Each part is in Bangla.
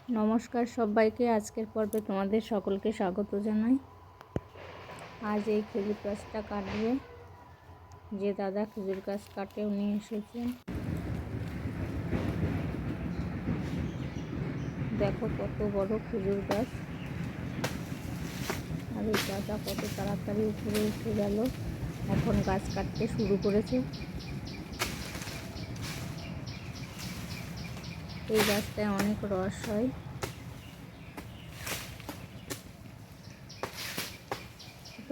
নমস্কার সবাইকে। আজকের পর্বে তোমাদের সকলকে স্বাগত জানাই। আজ এই খেজুর গাছটা কাটবে, যে দাদা খেজুর গাছ কাটে উনি এসেছেন। দেখো কত বড় খেজুর গাছ, আর এই দাদা কত তাড়াতাড়ি উপরে উঠে গেল, এখন গাছ কাটতে শুরু করেছে। এই গাছটায় অনেক রস হয়।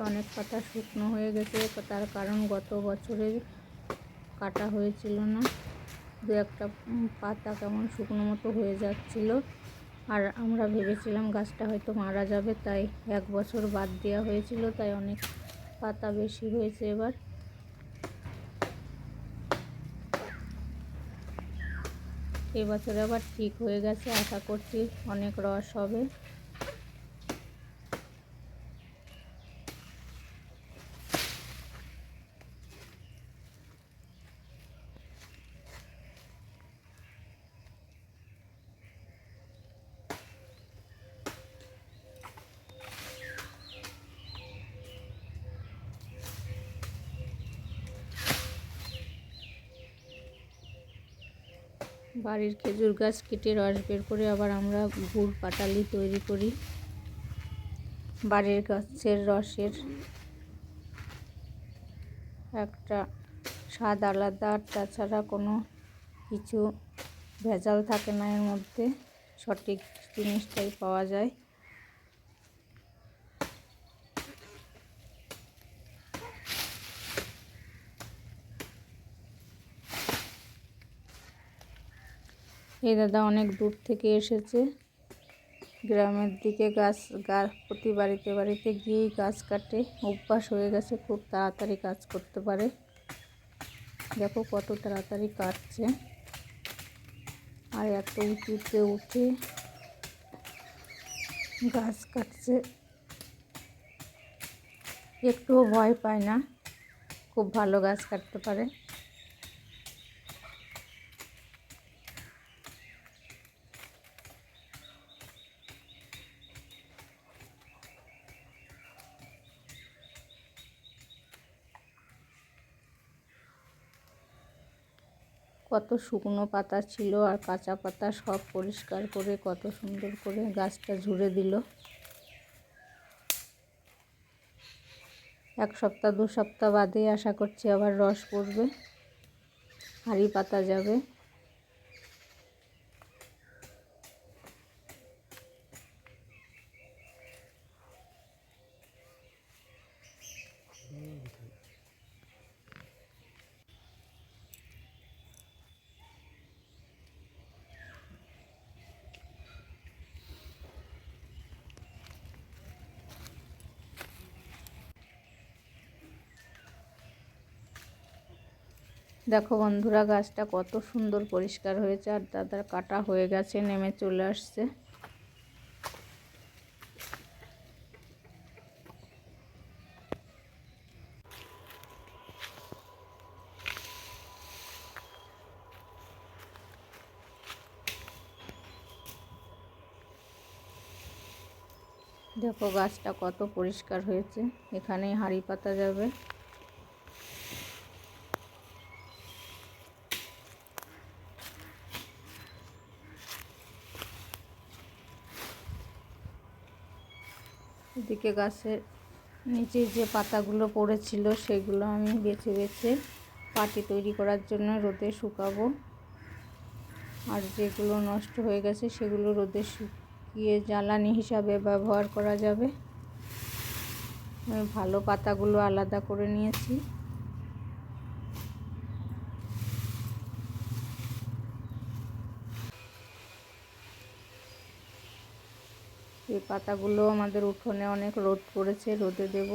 অনেক পাতা শুকনো হয়ে গেছে, তার কারণ গত বছরে কাটা হয়েছিল না, দু একটা পাতা কেমন শুকনো মতো হয়ে যাচ্ছিল। আর আমরা ভেবেছিলাম গাছটা হয়তো মারা যাবে, তাই এক বছর বাদ দেওয়া হয়েছিল, তাই অনেক পাতা বেশি হয়েছে। এবার এবছরে আবার ঠিক হয়ে গেছে, আশা করছি অনেক রস হবে। বাড়ির খেজুর গাছ কেটে রস বের করে আবার আমরা গুড় পাটালি তৈরি করি। বাড়ির গাছের রসের একটা স্বাদ আলাদা, তাছাড়া কোনো কিছু ভেজাল থাকে না, এর মধ্যে সঠিক জিনিসটাই পাওয়া যায়। এই দাদা অনেক দূর থেকে এসেছে, গ্রামের দিকে গাছ প্রতি বাড়িতে বাড়িতে গিয়েই গাছ কাটে, অভ্যাস হয়ে গেছে, খুব তাড়াতাড়ি কাজ করতে পারে। দেখো কত তাড়াতাড়ি কাটছে, আর এত উঁচুতে উঠে গাছ কাটছে, একটুও ভয় পায় না, খুব ভালো গাছ কাটতে পারে। কত শুকনো পাতা ছিল আর কাঁচা পাতা সব পরিষ্কার করে কত সুন্দর করে গাছটা ঝুড়ে দিল। এক সপ্তাহ দু সপ্তাহ বাদে আশা করছি আবার রস পড়বে, হাঁড়ি পাতা যাবে। দেখো বন্ধুরা, গাছটা কত সুন্দর পরিষ্কার হয়েছে, আর দাদার কাটা হয়ে গেছে, নেমে চলে আসছে। দেখো গাছটা কত পরিষ্কার হয়েছে, এখানেই হাঁড়ি পাতা যাবে। এদিকে গাছের নিচে যে পাতাগুলো পড়েছিল সেগুলো আমি বেছে বেছে পাটি তৈরি করার জন্য রোদে শুকাবো, আর যেগুলো নষ্ট হয়ে গেছে সেগুলো রোদে শুকিয়ে জ্বালানি হিসাবে ব্যবহার করা যাবে। আমি ভালো পাতাগুলো আলাদা করে নিয়েছি। এই পাতাগুলো আমাদের উঠোনে অনেক রোদ পড়েছে, রোদে দেব।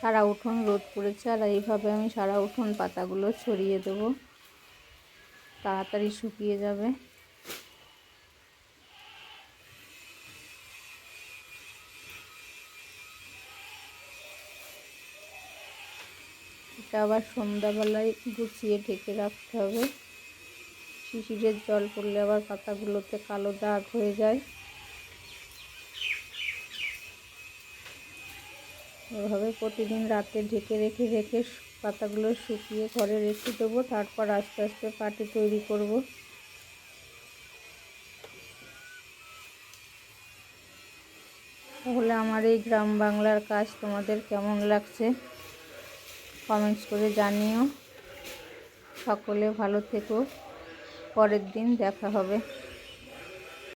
সারা উঠোন রোদ পড়েছে, আর এইভাবে আমি সারা উঠোন পাতাগুলো ছড়িয়ে দেবো, তাড়াতাড়ি শুকিয়ে যাবে। এটা আবার সন্ধ্যাবেলায় গুছিয়ে ঢেকে রাখতে হবে। শিশিরের জল পড়লে আবার পাতাগুলোতে কালো দাগ হয়ে যায়। এভাবে প্রতিদিন রাতে ঢেকে রেখে পাতাগুলো শুকিয়ে ঘরে রেখে দেবো। তারপর আস্তে আস্তে পাটি তৈরি করব। তাহলে আমার এই গ্রাম বাংলার কাজ তোমাদের কেমন লাগছে কমেন্টস করে জানিও। সকলে ভালো থেকো, পরের দিন দেখা হবে।